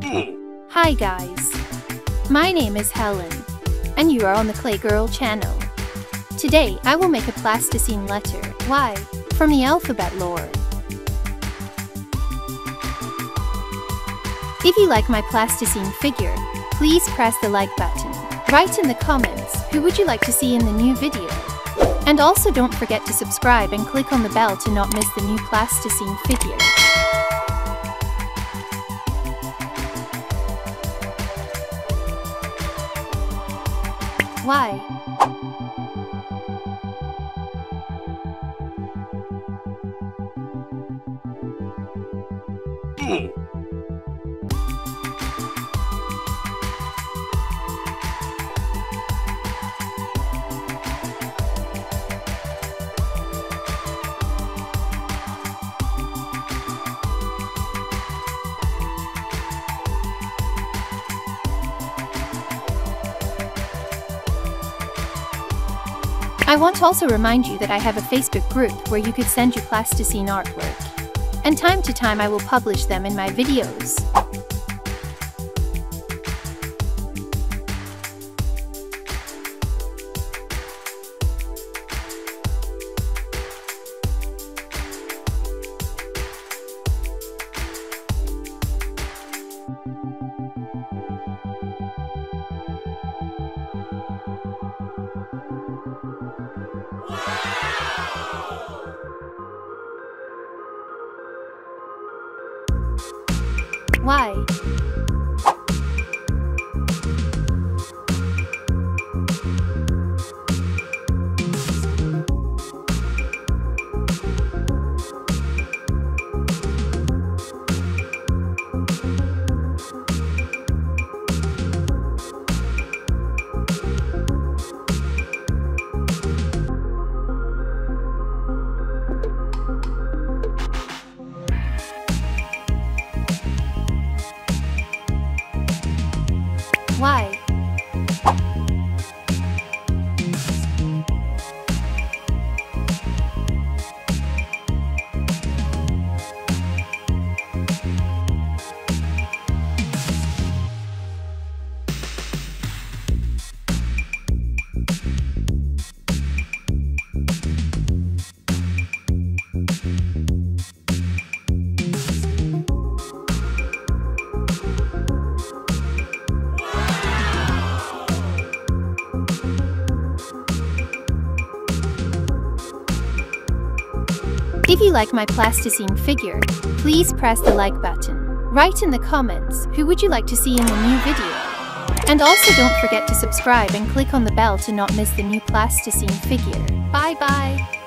Hi guys, my name is Helen, and you are on the Clay Girl channel. Today I will make a plasticine letter Y from the alphabet lore. If you like my plasticine figure, please press the like button. Write in the comments who would you like to see in the new video. And also don't forget to subscribe and click on the bell to not miss the new plasticine figure. Y. I want to also remind you that I have a Facebook group where you could send your plasticine artwork, and time to time I will publish them in my videos. Y. Y. If you like my plasticine figure, please press the like button. Write in the comments who would you like to see in the new video. And also don't forget to subscribe and click on the bell to not miss the new plasticine figure. Bye bye!